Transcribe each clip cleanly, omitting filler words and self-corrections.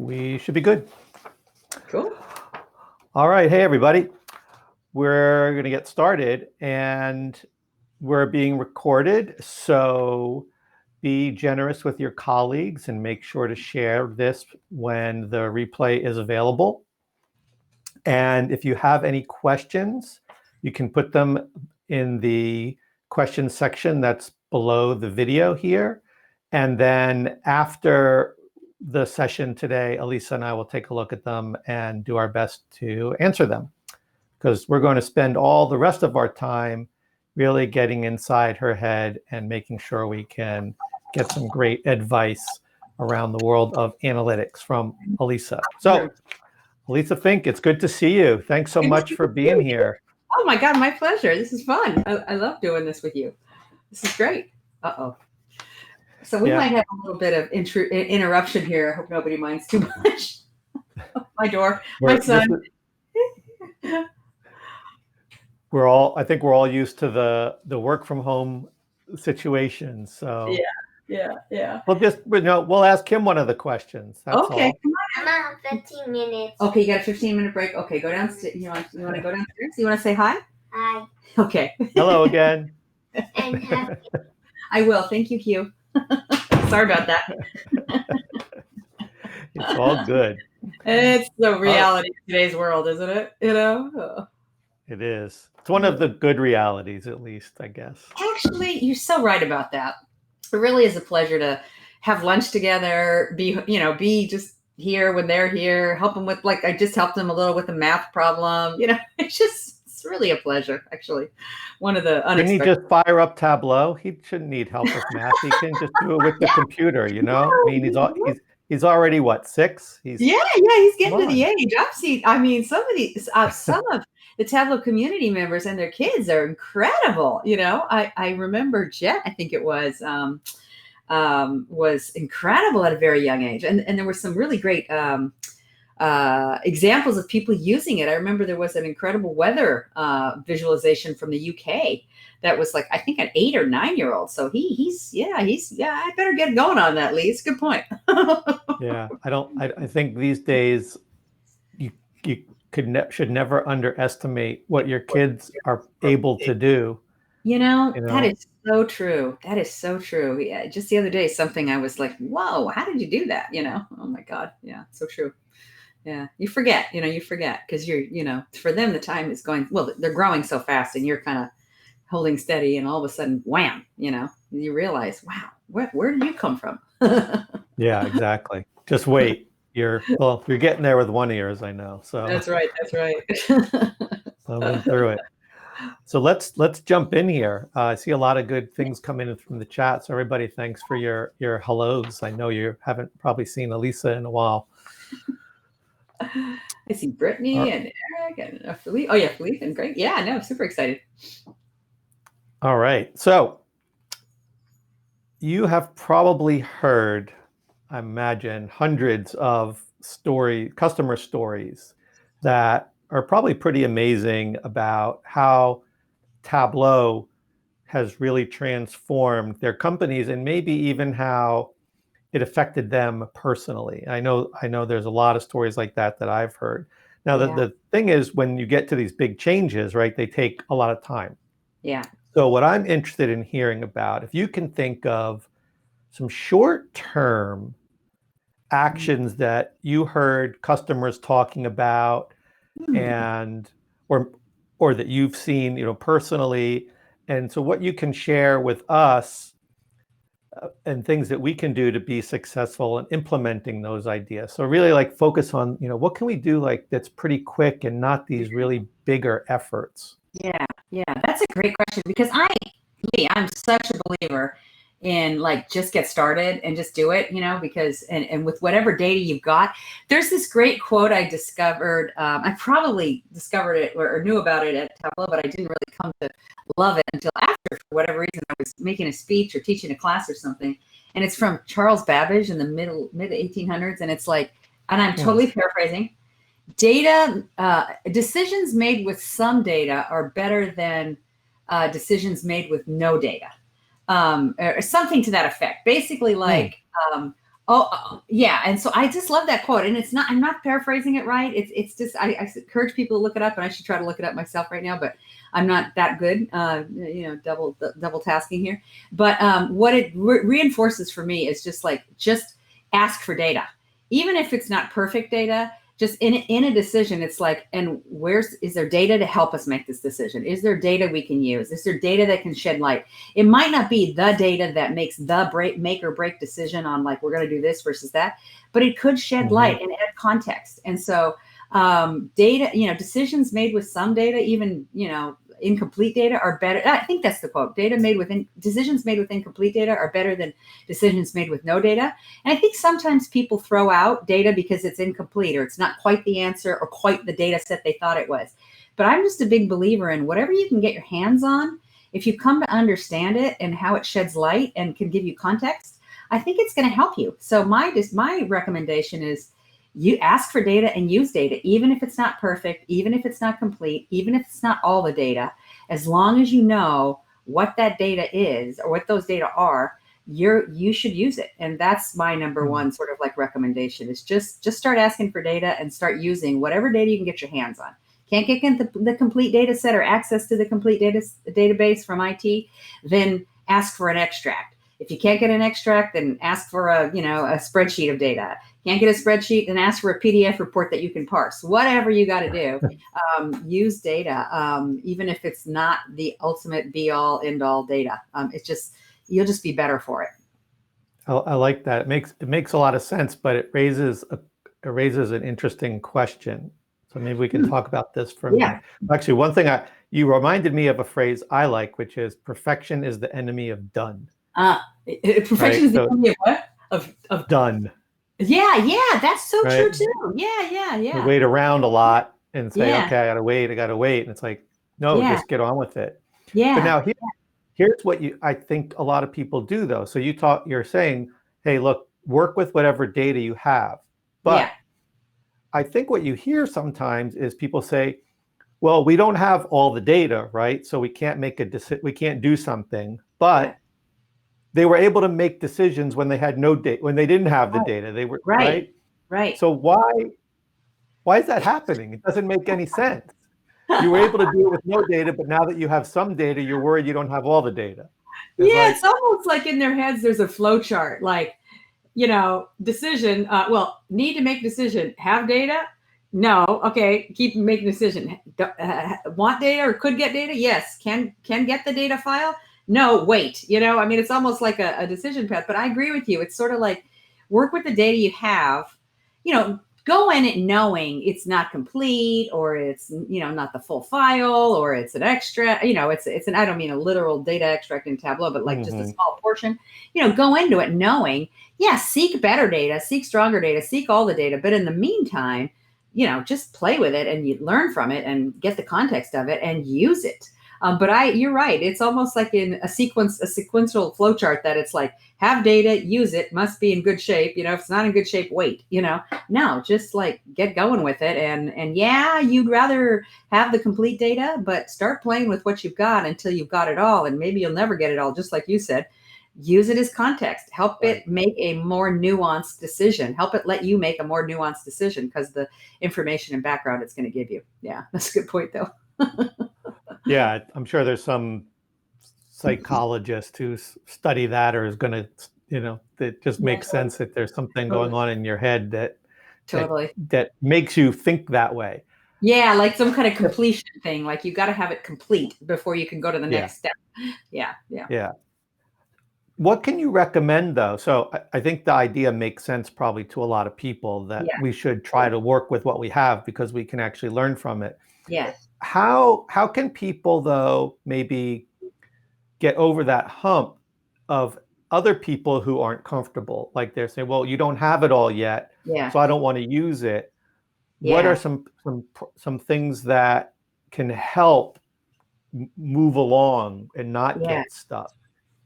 We should be good. Cool. All right. Hey, everybody. We're going to get started, and we're being recorded. So be generous with your colleagues and make sure to share this when the replay is available. And if you have any questions, you can put them in the questions section that's below the video here. And then after the session today, Elissa and I will take a look at them and do our best to answer them, because we're going to spend all the rest of our time really getting inside her head and making sure we can get some great advice around the world of analytics from Elissa. So, Elissa Fink, it's good to see you. Thanks so much for being here. Oh my God, my pleasure. This is fun. I love doing this with you. This is great. Uh-oh. So we might have a little bit of interruption here. I hope nobody minds too much. My door, my son. I think we're all used to the work from home situation. So yeah. We'll ask him one of the questions. That's okay, all. come on. I'm on 15 minutes. Okay, you got a 15-minute break. Okay, go downstairs. You want to go downstairs? You want to say hi? Hi. Okay. Hello again. And happy. I will. Thank you, Hugh. Sorry about that. It's all good. It's the reality of today's world, isn't it? It is. It's one of the good realities, at least, I guess. Actually, you're so right about that. It really is a pleasure to have lunch together, be just here when they're here, help them with, I just helped them a little with a math problem. It's really a pleasure, actually. One of the unexpected. Didn't he just fire up Tableau? He shouldn't need help with math. He can just do it with the computer, I mean, he's already, what, 6? He's getting to the age. I've seen, some of the Tableau community members and their kids are incredible. I remember Jet, I think it was incredible at a very young age. And there were some really great examples of people using it. I remember there was an incredible weather visualization from the UK that was I think an 8 or 9-year-old. So he's I better get going on that, Lee. It's a good point. Yeah, I think these days you should never underestimate what your kids are able to do. That is so true. That is so true. Yeah, just the other day, something I was like, whoa, how did you do that? Oh my God. Yeah, so true. Yeah, you forget because you're, for them, the time is going, well, they're growing so fast and you're kind of holding steady, and all of a sudden, wham, you realize, wow, where did you come from? Yeah, exactly. Just wait. You're getting there with one ear, as I know. So that's right. Moving through it. So let's jump in here. I see a lot of good things coming in from the chat. So everybody, thanks for your hellos. I know you haven't probably seen Elissa in a while. I see Brittany and Eric and Philippe. Oh yeah, Philippe and Greg. Yeah, no, super excited. All right. So you have probably heard, I imagine, hundreds of customer stories that are probably pretty amazing about how Tableau has really transformed their companies, and maybe even how it affected them personally. I know there's a lot of stories like that I've heard. Now, the thing is, when you get to these big changes, right, they take a lot of time. Yeah. So what I'm interested in hearing about, if you can think of some short-term actions that you heard customers talking about, and or that you've seen, personally, and so what you can share with us and things that we can do to be successful in implementing those ideas. So really focus on, what can we do that's pretty quick and not these really bigger efforts? Yeah, that's a great question, because I'm such a believer in just get started and just do it, because and with whatever data you've got. There's this great quote I discovered. I probably discovered it or knew about it at Tableau, but I didn't really come to love it until after, for whatever reason. I was making a speech or teaching a class or something, and it's from Charles Babbage in the mid 1800s, and it's and I'm totally paraphrasing. Data, decisions made with some data are better than decisions made with no data, or something to that effect. Basically, Yeah. And so I just love that quote. And I'm not paraphrasing it right. It's just, I encourage people to look it up, and I should try to look it up myself right now, but I'm not that good, double tasking here. But what it reinforces for me is just ask for data. Even if it's not perfect data, just in a decision, it's like, and is there data to help us make this decision? Is there data we can use? Is there data that can shed light? It might not be the data that makes the make or break decision on like, we're going to do this versus that, but it could shed light and add context. And so data, decisions made with some data, even, incomplete data are better. I think that's the quote. Decisions made with incomplete data are better than decisions made with no data. And I think sometimes people throw out data because it's incomplete or it's not quite the answer or quite the data set they thought it was. But I'm just a big believer in whatever you can get your hands on. If you come to understand it and how it sheds light and can give you context, I think it's going to help you. So my recommendation is you ask for data and use data, even if it's not perfect, even if it's not complete, even if it's not all the data, as long as you know what that data is or what those data are, you should use it. And that's my number one sort of like recommendation is just start asking for data and start using whatever data you can get your hands on. Can't get the complete data set or access to the complete database from IT, then ask for an extract. If you can't get an extract, then ask for a spreadsheet of data. Can't get a spreadsheet, then ask for a PDF report that you can parse. Whatever you got to do, use data, even if it's not the ultimate be all end all data. You'll just be better for it. I like that. It makes a lot of sense, but it raises an interesting question. So maybe we can talk about this for a minute. Actually, one thing you reminded me of a phrase I like, which is perfection is the enemy of done. Perfection is the enemy of what? Of done. Yeah, that's so true too. Yeah. We wait around a lot and say, okay, I gotta wait. And it's like, no, just get on with it. Yeah. But now here's what I think a lot of people do though. So you're saying, hey, look, work with whatever data you have. But I think what you hear sometimes is people say, well, we don't have all the data, right? So we can't make we can't do something, but they were able to make decisions when they had no data, when they didn't have the data. They were right. So why is that happening? It doesn't make any sense. You were able to do it with no data, but now that you have some data, you're worried you don't have all the data. It's almost like in their heads there's a flow chart, like, decision. Need to make decision. Have data? No. Okay, keep making decision. Want data or could get data? Yes. Can get the data file? No, wait, it's almost like a decision path, but I agree with you. It's sort of like work with the data you have, go in it knowing it's not complete or it's, not the full file or it's an extra, it's I don't mean a literal data extract in Tableau, but like just a small portion, go into it knowing, seek better data, seek stronger data, seek all the data. But in the meantime, just play with it and you learn from it and get the context of it and use it. But you're right. It's almost like in a sequential flow chart that it's like, have data, use it, must be in good shape. If it's not in good shape, wait, no, just like get going with it. And you'd rather have the complete data, but start playing with what you've got until you've got it all. And maybe you'll never get it all. Just like you said, use it as context, help it make a more nuanced decision, help it let you make a more nuanced decision because the information and background it's going to give you. Yeah, that's a good point though. Yeah, I'm sure there's some psychologist who study that or is going to, it just makes sense that there's something going on in your head that makes you think that way. Yeah, like some kind of completion thing. Like you got to have it complete before you can go to the next step. Yeah. What can you recommend though? So I think the idea makes sense probably to a lot of people that we should try to work with what we have because we can actually learn from it. Yeah. How can people though maybe get over that hump of other people who aren't comfortable? Like they're saying, well, you don't have it all yet, so I don't want to use it. What are some things that can help move along and not get stuck?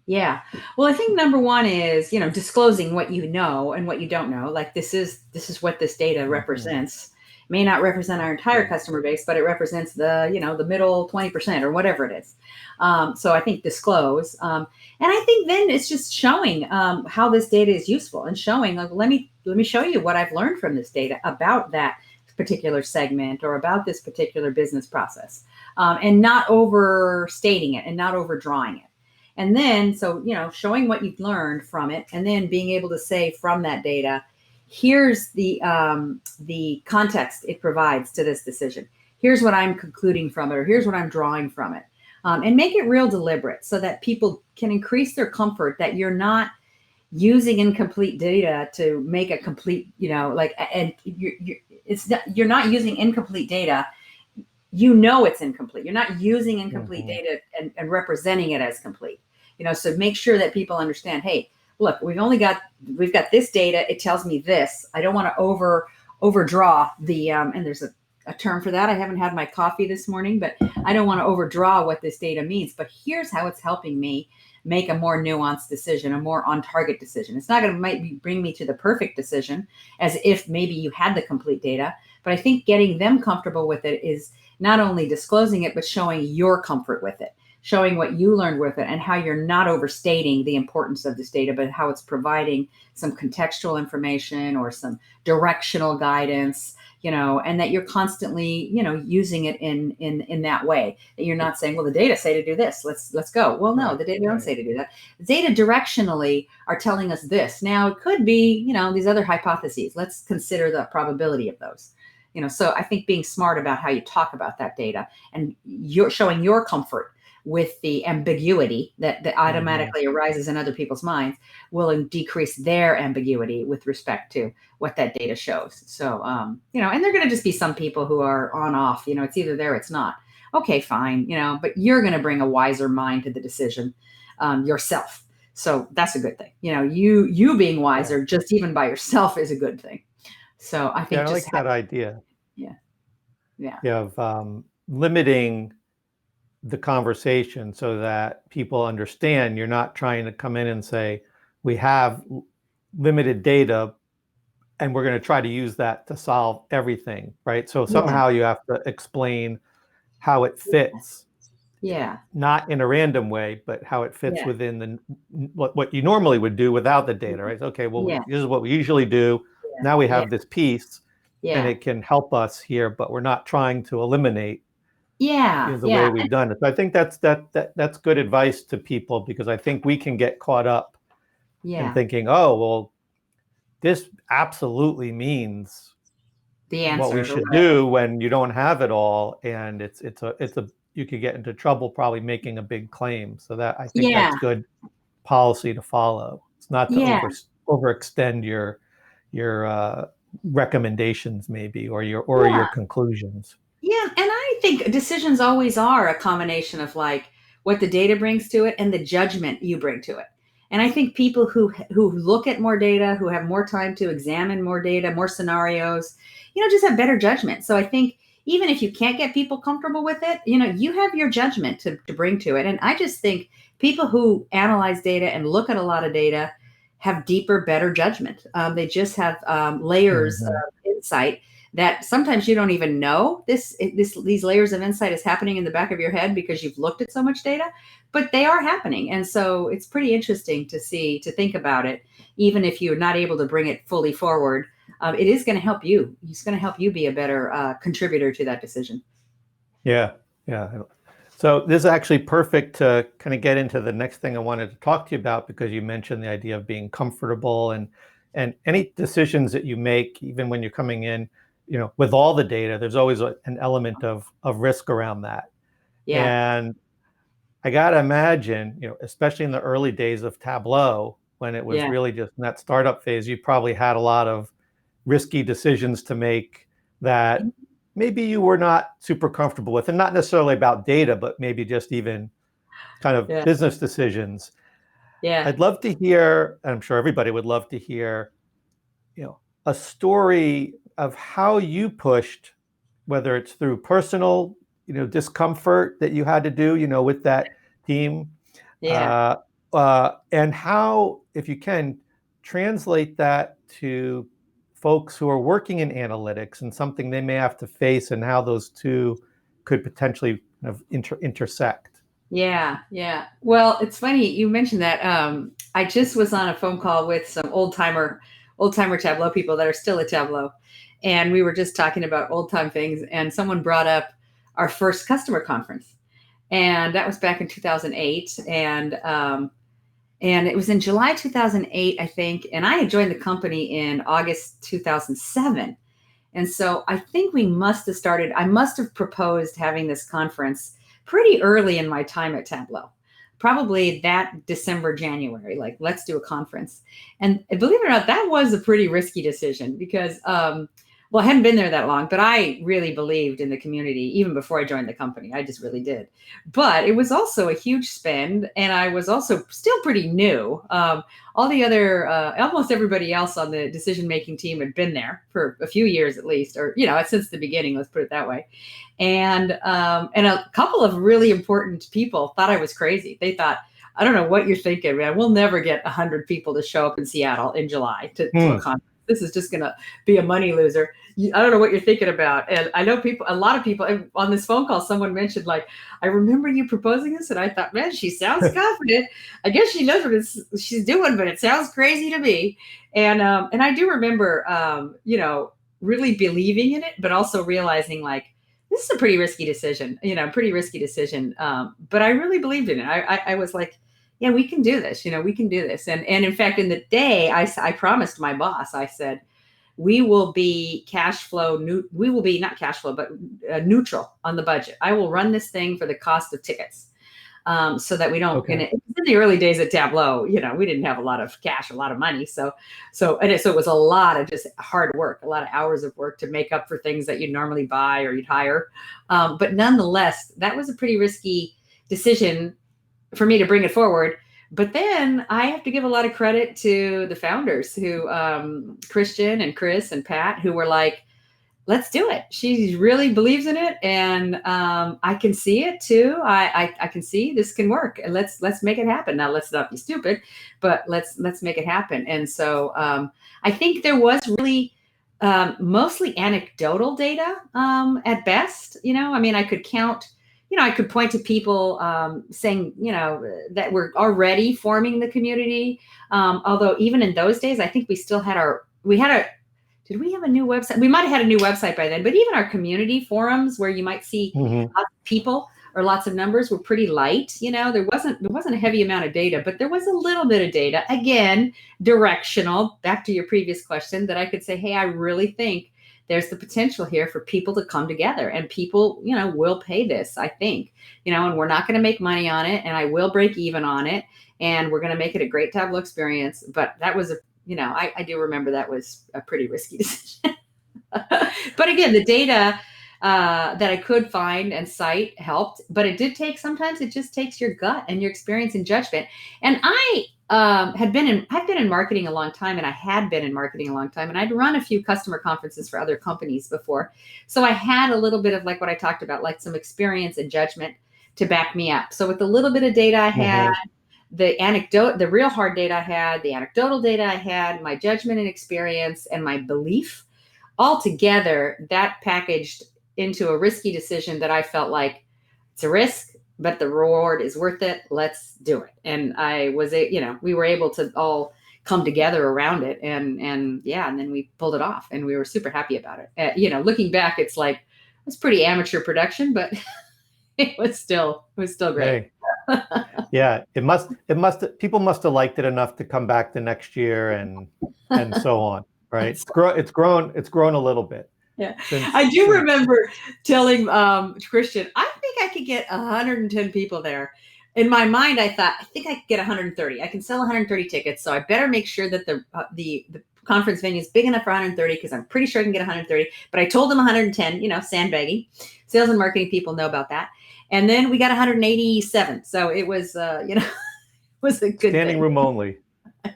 Yeah. Well, I think number one is, disclosing what you know and what you don't know. Like this is what this data represents. may not represent our entire customer base, but it represents the, the middle 20% or whatever it is. So I think disclose. And I think then it's just showing how this data is useful and showing, like, let me show you what I've learned from this data about that particular segment or about this particular business process, and not overstating it and not overdrawing it. And then, so, showing what you've learned from it, and then being able to say from that data, here's the context it provides to this decision. Here's what I'm concluding from it, or here's what I'm drawing from it. And make it real deliberate so that people can increase their comfort that you're not using incomplete data to make a complete, and you're not using incomplete data. It's incomplete. You're not using incomplete data and representing it as complete. So make sure that people understand, hey, look, we've got this data. It tells me this. I don't want to overdraw the, and there's a term for that. I haven't had my coffee this morning, but I don't want to overdraw what this data means. But here's how it's helping me make a more nuanced decision, a more on-target decision. It's not going to bring me to the perfect decision as if maybe you had the complete data. But I think getting them comfortable with it is not only disclosing it, but showing your comfort with it, showing what you learned with it and how you're not overstating the importance of this data, but how it's providing some contextual information or some directional guidance, and that you're constantly, using it in that way, that you're not saying, well, the data say to do this, let's go. Well, no, the data don't say to do that. The data directionally are telling us this. Now it could be, these other hypotheses. Let's consider the probability of those. So I think being smart about how you talk about that data and you're showing your comfort with the ambiguity that automatically arises in other people's minds will decrease their ambiguity with respect to what that data shows. So, and there are going to just be some people who are on off, it's either there or it's not. Okay, fine, but you're going to bring a wiser mind to the decision yourself. So that's a good thing. You being wiser just even by yourself is a good thing. So I think I like that idea. Of limiting the conversation so that people understand you're not trying to come in and say, we have limited data and we're going to try to use that to solve everything, right? So somehow you have to explain how it fits. Not in a random way, but how it fits within what you normally would do without the data, right? Okay, well, this is what we usually do. Now we have this piece and it can help us here, but we're not trying to eliminate the way we've done it. So I think that's good advice to people, because I think we can get caught up in thinking, oh, well, this absolutely means the answer, what we should do when you don't have it all, and it's a you could get into trouble probably making a big claim. So that I think that's good policy to follow. It's not to overextend your recommendations maybe or your conclusions. Yeah, and I think decisions always are a combination of like what the data brings to it and the judgment you bring to it. And I think people who look at more data, who have more time to examine more data, more scenarios, just have better judgment. So I think even if you can't get people comfortable with it, you have your judgment to bring to it. And I just think people who analyze data and look at a lot of data have deeper, better judgment. They just have layers of insight that sometimes you don't even know these layers of insight is happening in the back of your head because you've looked at so much data, but they are happening. And so it's pretty interesting to think about it, even if you're not able to bring it fully forward. It is going to help you. It's going to help you be a better contributor to that decision. Yeah. So this is actually perfect to kind of get into the next thing I wanted to talk to you about, because you mentioned the idea of being comfortable and any decisions that you make, even when you're coming in, with all the data, there's always an element of risk around that. And I got to imagine, especially in the early days of Tableau, when it was really just in that startup phase, you probably had a lot of risky decisions to make that maybe you were not super comfortable with, and not necessarily about data, but maybe just even kind of business decisions. I'd love to hear, and I'm sure everybody would love to hear, a story of how you pushed, whether it's through personal, discomfort that you had to do, with that team, and how, if you can, translate that to folks who are working in analytics and something they may have to face, and how those two could potentially kind of intersect. Yeah, yeah. Well, it's funny you mentioned that. I just was on a phone call with some old timer Tableau people that are still at Tableau, and we were just talking about old time things. And someone brought up our first customer conference, and that was back in 2008, and it was in July 2008, I think. And I had joined the company in August 2007. And so I think I must have proposed having this conference pretty early in my time at Tableau, probably that December, January, like, let's do a conference. And believe it or not, that was a pretty risky decision because, well, I hadn't been there that long, but I really believed in the community even before I joined the company. I just really did. But it was also a huge spend, and I was also still pretty new. All the other, almost everybody else on the decision-making team had been there for a few years at least, or, since the beginning, let's put it that way. And a couple of really important people thought I was crazy. They thought, I don't know what you're thinking, man. We'll never get 100 people to show up in Seattle in July to a conference. This is just going to be a money loser. I don't know what you're thinking about. And I know a lot of people on this phone call, someone mentioned, like, I remember you proposing this. And I thought, man, she sounds confident. I guess she knows what she's doing, but it sounds crazy to me. And I do remember, really believing in it, but also realizing, like, this is a pretty risky decision, but I really believed in it. I was like, yeah, we can do this. We can do this. And in fact, in the day, I promised my boss, I said, we will be we will be not cash flow, but neutral on the budget. I will run this thing for the cost of tickets. So that we don't, Okay. in the early days at Tableau, we didn't have a lot of cash, a lot of money. So it was a lot of just hard work, a lot of hours of work to make up for things that you'd normally buy or you'd hire. But nonetheless, that was a pretty risky decision for me to bring it forward. But then I have to give a lot of credit to the founders who, Christian and Chris and Pat, who were like, let's do it. She really believes in it. And I can see it too. I can see this can work. And let's make it happen. Now, let's not be stupid, but let's make it happen. And so I think there was really mostly anecdotal data at best. I could count, I could point to people saying, that we're already forming the community. Although even in those days, I think we still had did we have a new website? We might have had a new website by then, but even our community forums where you might see lots of people or lots of numbers were pretty light. There wasn't a heavy amount of data, but there was a little bit of data. Again, directional, back to your previous question, that I could say, hey, I really think there's the potential here for people to come together, and people, will pay this, I think, and we're not going to make money on it, and I will break even on it, and we're going to make it a great Tableau experience. But that was I do remember that was a pretty risky decision. But again, the data that I could find and cite helped, but sometimes it just takes your gut and your experience and judgment. And I've been in marketing a long time, and I'd run a few customer conferences for other companies before. So I had a little bit of, like what I talked about, like some experience and judgment to back me up. So with the little bit of data I had, the real hard data I had, the anecdotal data I had, my judgment and experience, and my belief, all together, that packaged into a risky decision that I felt like it's a risk, but the reward is worth it. Let's do it. And we were able to all come together around it, and then we pulled it off, and we were super happy about it. Looking back, it's like, it was pretty amateur production, but it was still great. Hey. Yeah, people must have liked it enough to come back the next year and so on, right? It's grown a little bit. Yeah, I do remember telling Christian, I think I could get 110 people there. In my mind, I thought, I think I could get 130. I can sell 130 tickets, so I better make sure that the conference venue is big enough for 130, because I'm pretty sure I can get 130. But I told them 110, sandbagging. Sales and marketing people know about that. And then we got 187. So it was, it was a good standing room only.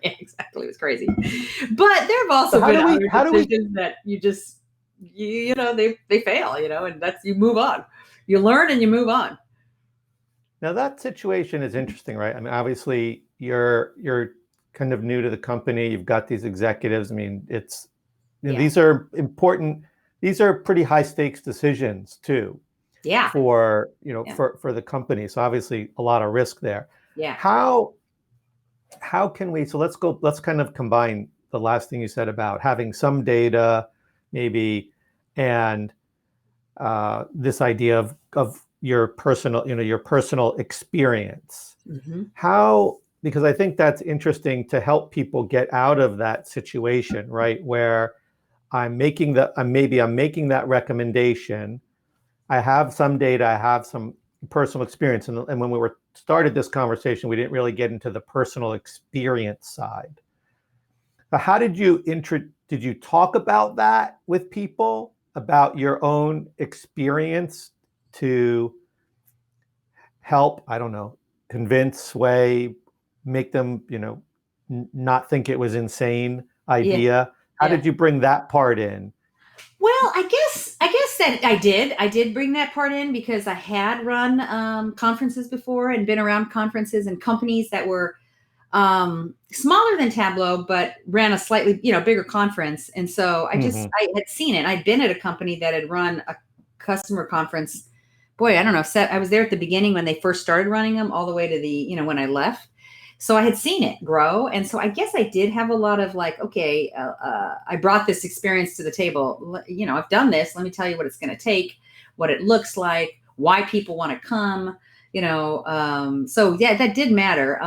Yeah, exactly. It was crazy. But there have also been other decisions that you just, they fail, and that's, you move on. You learn and you move on. Now that situation is interesting, right? I mean, obviously you're kind of new to the company. You've got these executives. I mean, it's You know, Yeah. these are important. These are pretty high stakes decisions too Yeah. for, you know, Yeah. for the company. So obviously a lot of risk there. Yeah. How can we, so let's kind of combine the last thing you said about having some data maybe, and this idea of your personal, you know, your personal experience. Mm-hmm. How, because I think that's interesting to help people get out of that situation, right? Where I'm making that recommendation. I have some data, I have some personal experience. And when we started this conversation, we didn't really get into the personal experience side. But how did you talk about that with people, about your own experience to help, I don't know, convince, sway, make them, you know, not think it was insane Yeah. idea? How Yeah. did you bring that part in? Well, I guess that I did bring that part in because I had run conferences before and been around conferences and companies that were smaller than Tableau, but ran a slightly, you know, bigger conference. And so I had seen it. I'd been at a company that had run a customer conference. Boy, I don't know. I was there at the beginning when they first started running them all the way to the, you know, when I left. So I had seen it grow. And so I guess I did have a lot of like, okay, I brought this experience to the table. You know, I've done this. Let me tell you what it's going to take, what it looks like, why people want to come, you know. So yeah, that did matter.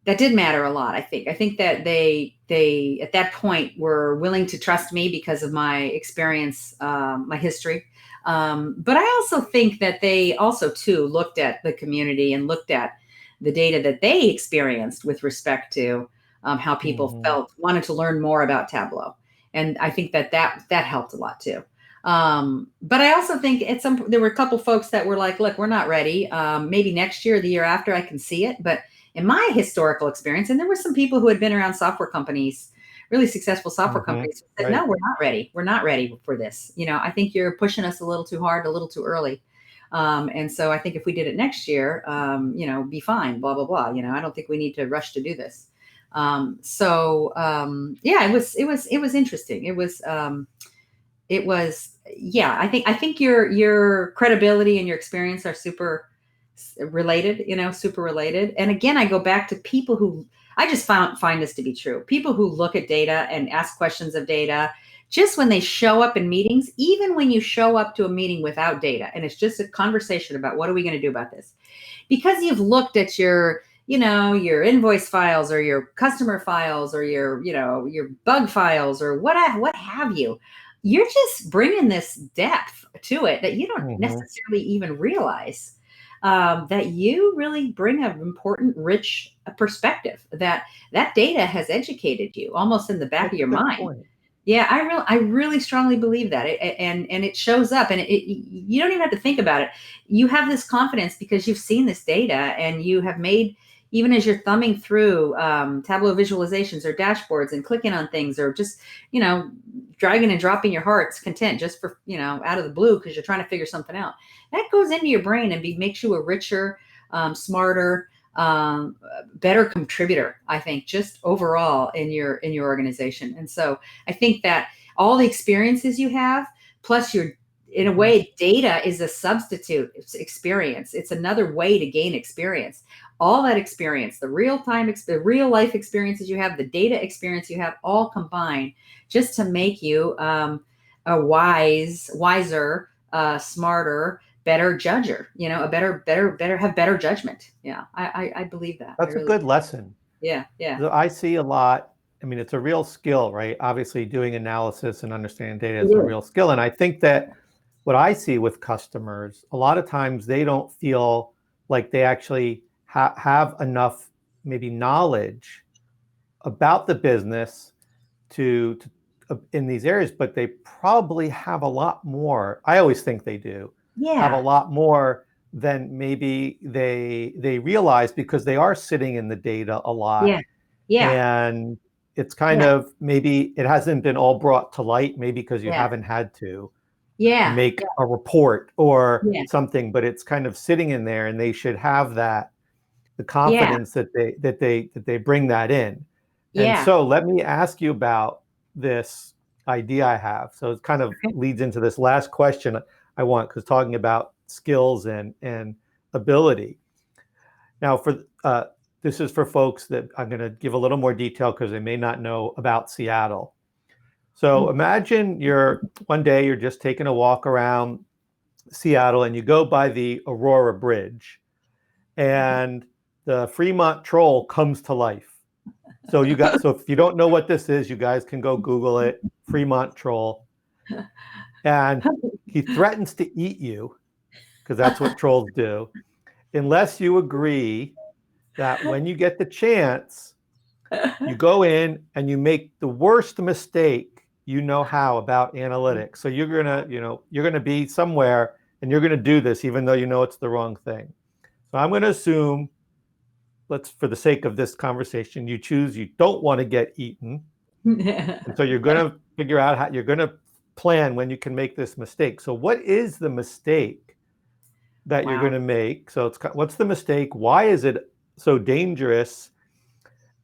That did matter a lot. I think that they at that point were willing to trust me because of my experience, my history. But I also think that they also too looked at the community and looked at the data that they experienced with respect to how people felt, wanted to learn more about Tableau. And I think that helped a lot too. But I also think there were a couple folks that were like, look, we're not ready. Maybe next year or the year after I can see it. But in my historical experience, and there were some people who had been around software companies, really successful software companies, who said, Right. no, we're not ready. We're not ready for this. You know, I think you're pushing us a little too hard, a little too early. And so I think if we did it next year, you know, be fine, blah, blah, blah. You know, I don't think we need to rush to do this. Yeah, it was interesting. Yeah, I think your credibility and your experience are super related, you know, super related. And again, I go back to people who I just find this to be true. People who look at data and ask questions of data just when they show up in meetings, even when you show up to a meeting without data and it's just a conversation about what are we going to do about this? Because you've looked at your, you know, your invoice files or your customer files or your, you know, your bug files or what have you. You're just bringing this depth to it that you don't necessarily even realize. That you really bring an important, rich perspective that data has educated you almost in the back of your mind. Point. Yeah, I really strongly believe that, and it shows up, and you don't even have to think about it. You have this confidence because you've seen this data, and you have made, even as you're thumbing through Tableau visualizations or dashboards and clicking on things, or just, you know, dragging and dropping your heart's content just for, you know, out of the blue because you're trying to figure something out. That goes into your brain and makes you a richer, smarter, better contributor, I think, just overall in your organization. And so I think that all the experiences you have, plus in a way, data is a substitute experience. It's another way to gain experience. All that experience, the the real life experiences you have, the data experience you have, all combined just to make you a wiser, smarter, better judger, you know, have better judgment. Yeah, I believe that. That's a good lesson. Yeah. So I see a lot. I mean, it's a real skill, right? Obviously, doing analysis and understanding data is a real skill. And I think that what I see with customers, a lot of times they don't feel like they actually have enough maybe knowledge about the business to in these areas, but they probably have a lot more. I always think they do have a lot more than maybe they realize, because they are sitting in the data a lot. And it's kind of, maybe it hasn't been all brought to light, maybe because you haven't had to make a report or something, but it's kind of sitting in there, and they should have the confidence that they bring that in. And so let me ask you about this idea I have. So it kind of leads into this last question I want, because talking about skills and ability. Now, this is for folks that I'm going to give a little more detail because they may not know about Seattle. So imagine one day you're just taking a walk around Seattle and you go by the Aurora Bridge and the Fremont Troll comes to life. So if you don't know what this is, you guys can go Google it, Fremont Troll. And he threatens to eat you, because that's what trolls do, unless you agree that when you get the chance, you go in and you make the worst mistake you know how about analytics. So you're gonna be somewhere and you're gonna do this even though you know it's the wrong thing. So I'm gonna assume, for the sake of this conversation, you don't want to get eaten. And so you're gonna figure out how you're gonna plan when you can make this mistake. So what is the mistake that you're gonna make? So what's the mistake? Why is it so dangerous?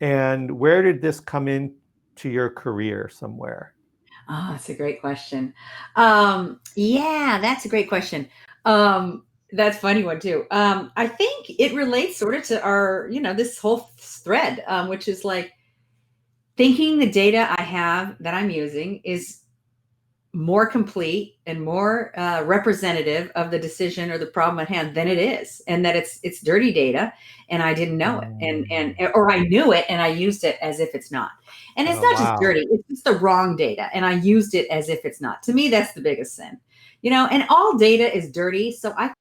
And where did this come into your career somewhere? Oh, that's a great question. Yeah, that's a great question. That's a funny one too. I think it relates sort of to our, this whole thread, which is like thinking the data I have that I'm using is more complete and more representative of the decision or the problem at hand than it is, and that it's dirty data and I didn't know it, or I knew it and I used it as if it's not. And it's not just dirty, it's just the wrong data and I used it as if it's not. To me, that's the biggest sin, and all data is dirty. So I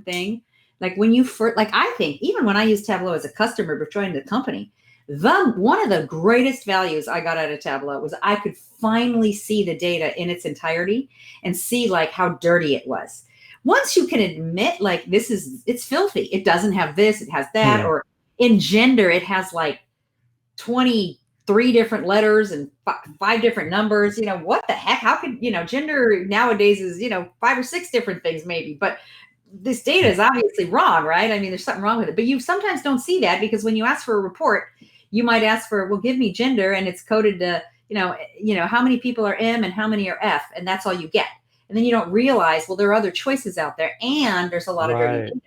thing, like when you first, like I think even when I used Tableau as a customer before joining the company, one of the greatest values I got out of Tableau was I could finally see the data in its entirety and see like how dirty it was. Once you can admit like it's filthy, it doesn't have this, it has that, or in gender, it has like 23 different letters and 5 different numbers. What the heck? How could, gender nowadays is, 5 or 6 different things maybe, but this data is obviously wrong, right? I mean, there's something wrong with it, but you sometimes don't see that because when you ask for a report, you might ask for, well, give me gender, and it's coded to, how many people are M and how many are F, and that's all you get. And then you don't realize, well, there are other choices out there, and there's a lot of dirty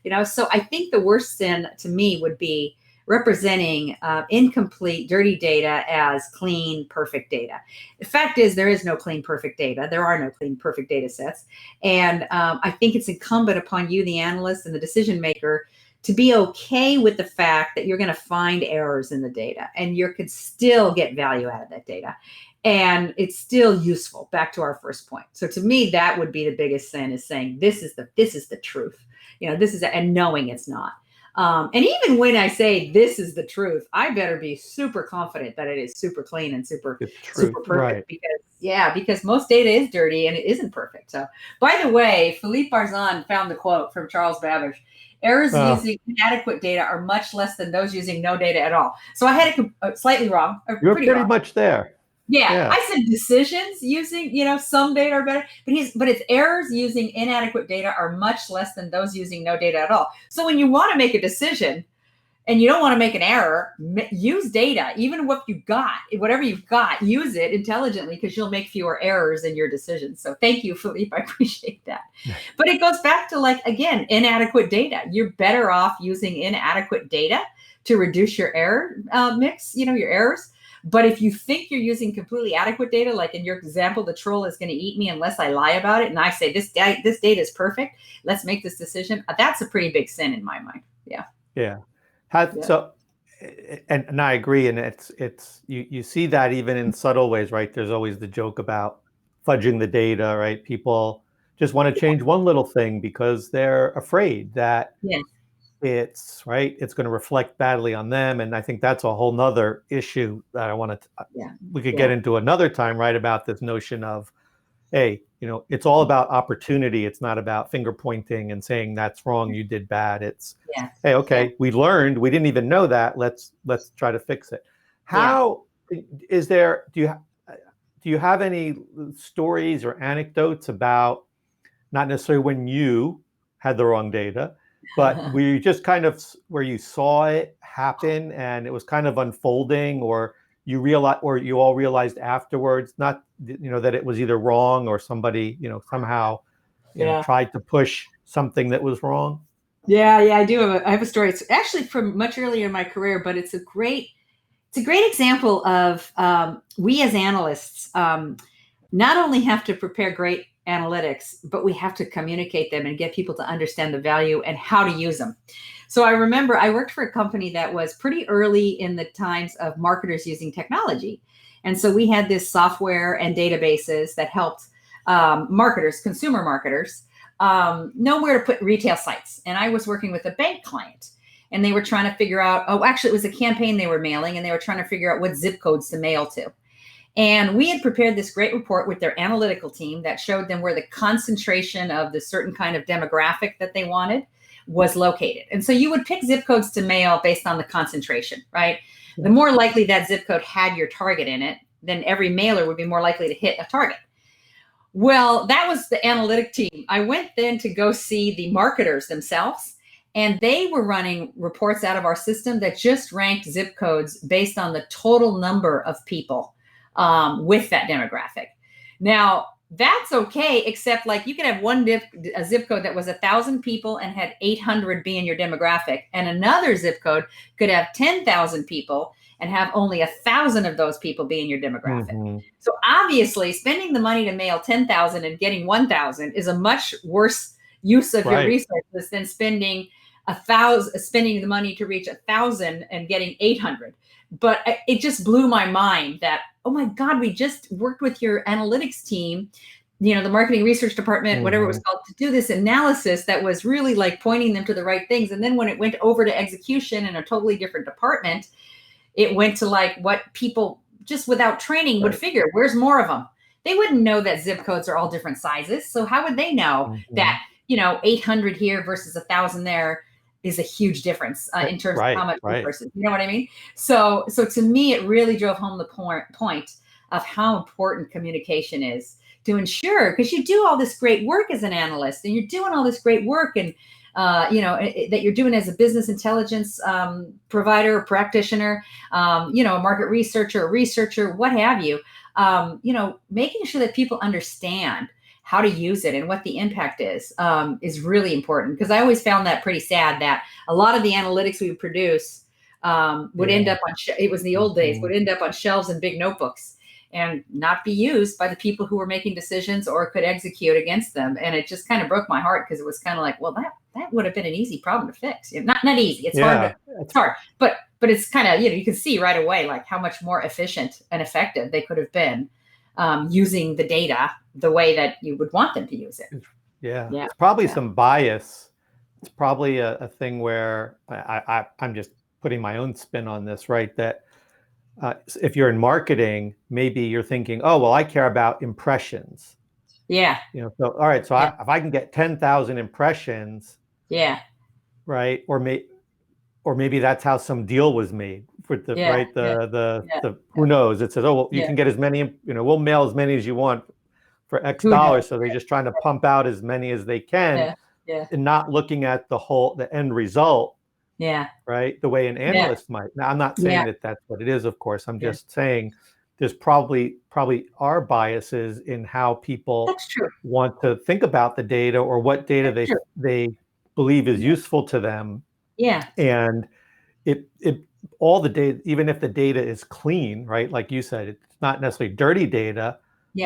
data. So I think the worst sin to me would be representing incomplete, dirty data as clean, perfect data. The fact is, there is no clean, perfect data. There are no clean, perfect data sets. And I think it's incumbent upon you, the analyst and the decision maker, to be okay with the fact that you're going to find errors in the data and you could still get value out of that data. And it's still useful, back to our first point. So to me, that would be the biggest sin, is saying, this is the truth. And knowing it's not. And even when I say this is the truth, I better be super confident that it is super clean and super perfect, right? Because most data is dirty and it isn't perfect. So, by the way, Philippe Barzan found the quote from Charles Babbage: "Errors using inadequate data are much less than those using no data at all." So I had it slightly wrong. You're pretty much there. Yeah, I said decisions using, some data are better, but it's errors using inadequate data are much less than those using no data at all. So when you want to make a decision and you don't want to make an error, use data, even whatever you've got, use it intelligently, because you'll make fewer errors in your decisions. So thank you, Philippe. I appreciate that. But it goes back to, like, again, inadequate data. You're better off using inadequate data to reduce your error mix, your errors. But if you think you're using completely adequate data, like in your example, the troll is going to eat me unless I lie about it, and I say this data is perfect, let's make this decision, that's a pretty big sin in my mind. Yeah. So, and I agree, and it's you see that even in subtle ways, right? There's always the joke about fudging the data, right? People just want to change one little thing because they're afraid that it's going to reflect badly on them. And I think that's a whole nother issue that I want to, we could get into another time, right? About this notion of, hey, it's all about opportunity. It's not about finger pointing and saying that's wrong, you did bad. It's, hey, okay, we learned, we didn't even know that. Let's try to fix it. How is there, do you have any stories or anecdotes about, not necessarily when you had the wrong data, but were you just kind of, where you saw it happen and it was kind of unfolding, or you realize, or you all realized afterwards, not, that it was either wrong or somebody, somehow, tried to push something that was wrong? Yeah, I do I have a story. It's actually from much earlier in my career, but it's a great example of we as analysts not only have to prepare great analytics, but we have to communicate them and get people to understand the value and how to use them. So I remember I worked for a company that was pretty early in the times of marketers using technology. And so we had this software and databases that helped marketers, consumer marketers, know where to put retail sites. And I was working with a bank client, and they were trying to figure out, actually it was a campaign they were mailing, and they were trying to figure out what zip codes to mail to. And we had prepared this great report with their analytical team that showed them where the concentration of the certain kind of demographic that they wanted was located. And so you would pick zip codes to mail based on the concentration, right? The more likely that zip code had your target in it, then every mailer would be more likely to hit a target. Well, that was the analytic team. I went then to go see the marketers themselves, and they were running reports out of our system that just ranked zip codes based on the total number of people with that demographic. Now, that's okay, except like you could have a zip code that was 1,000 people and had 800 be in your demographic, and another zip code could have 10,000 people and have only 1,000 of those people be in your demographic. Mm-hmm. So obviously, spending the money to mail 10,000 and getting 1,000 is a much worse use of your resources than spending the money to reach 1,000 and getting 800. But it just blew my mind that, oh my God, we just worked with your analytics team, the marketing research department, whatever it was called, to do this analysis that was really like pointing them to the right things. And then when it went over to execution in a totally different department, it went to like what people just without training would figure. Where's more of them? They wouldn't know that zip codes are all different sizes. So how would they know that, 800 here versus 1,000 there is a huge difference in terms of how much resources, you know what I mean? So to me, it really drove home the point of how important communication is to ensure, because you do all this great work as an analyst, and you're doing all this great work, and that you're doing as a business intelligence provider, or practitioner, a market researcher, what have you, making sure that people understand how to use it and what the impact is really important. Because I always found that pretty sad that a lot of the analytics we would produce would end up on, it was in the old days, would end up on shelves and big notebooks and not be used by the people who were making decisions or could execute against them. And it just kind of broke my heart, because it was kind of like, well, that would have been an easy problem to fix. Not easy. It's hard. It's hard, but it's kind of, you can see right away, like how much more efficient and effective they could have been using the data the way that you would want them to use it. Yeah. It's probably some bias. It's probably a thing where I'm just putting my own spin on this, right? That if you're in marketing, maybe you're thinking, oh, well, I care about impressions. Yeah. So, all right. So if I can get 10,000 impressions. Yeah. Right. Or maybe that's how some deal was made for the who knows? It says, oh, well, you can get as many, we'll mail as many as you want for X dollars. So they're just trying to pump out as many as they can and not looking at the end result. Yeah. Right. The way an analyst might. Now, I'm not saying that that's what it is, of course. I'm just saying there's probably are biases in how people want to think about the data, or what data they believe is useful to them. Yeah. And it all the data, even if the data is clean, right? Like you said, it's not necessarily dirty data,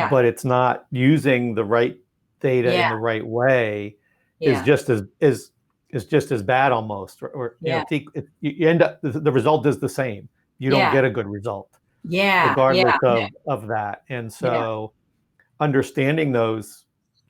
but it's not using the right data in the right way is just as bad almost, or you end up, the result is the same. You don't get a good result, regardless of that. And so understanding those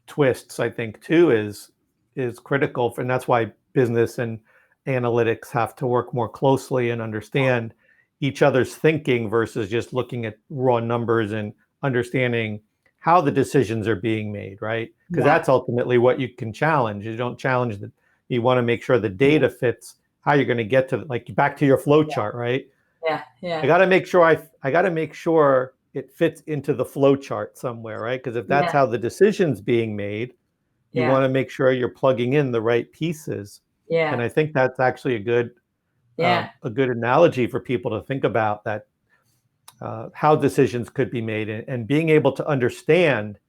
twists, I think too, is critical, and that's why business and analytics have to work more closely and understand each other's thinking versus just looking at raw numbers and understanding how the decisions are being made, right? Because that's ultimately what you can challenge. You don't challenge that. You want to make sure the data fits how you're going to get to, like, back to your flow chart, right? I got to make sure it fits into the flow chart somewhere, right? Because if that's how the decision's being made, you want to make sure you're plugging in the right pieces. And I think that's actually a good analogy for people to think about, that how decisions could be made, and being able to understand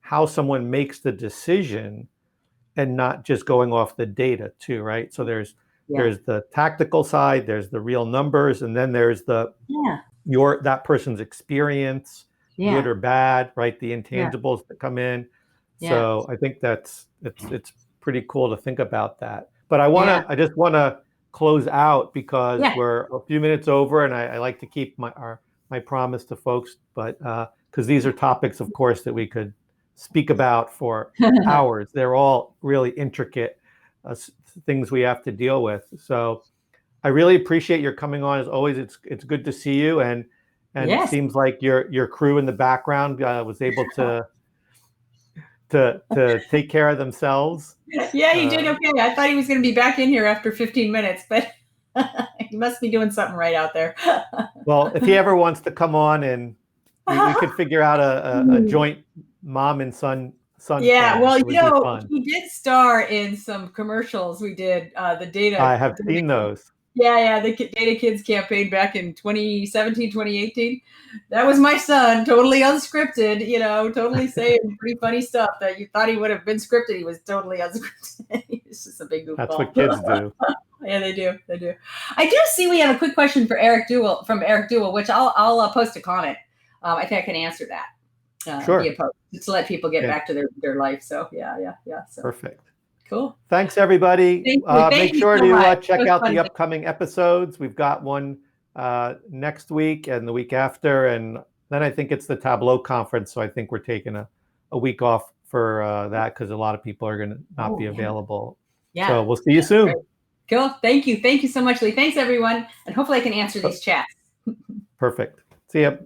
how someone makes the decision and not just going off the data too, right? So there's the tactical side, there's the real numbers, and then there's the that person's experience, good or bad, right? The intangibles that come in. So I think it's pretty cool to think about that. But I just want to close out because we're a few minutes over, and I like to keep my promise to folks, but because these are topics, of course, that we could speak about for hours. They're all really intricate things we have to deal with. So I really appreciate your coming on. As always, it's good to see you, and it seems like your crew in the background was able to take care of themselves. Yeah, he did okay. I thought he was going to be back in here after 15 minutes, but he must be doing something right out there. Well, if he ever wants to come on, and we could figure out a joint mom and son. Yeah, well, he did star in some commercials. We did the data. I have seen those. Yeah, the Data Kids campaign back in 2017, 2018. That was my son, totally unscripted, totally saying pretty funny stuff that you thought he would have been scripted. He was totally unscripted. He's just a big goofball. That's what kids do. Yeah, they do. I do see we have a quick question for Eric Duell, which I'll post a comment. I think I can answer that. Sure. Via post, just to let people get back to their life. So yeah. So. Perfect. Cool. Thanks, everybody. Make sure to check out the upcoming episodes. We've got one next week and the week after, and then I think it's the Tableau conference. So I think we're taking a week off for that because a lot of people are going to not be available. Yeah. So we'll see you soon. Great. Cool. Thank you so much, Lee. Thanks, everyone. And hopefully I can answer these chats. Perfect. See ya.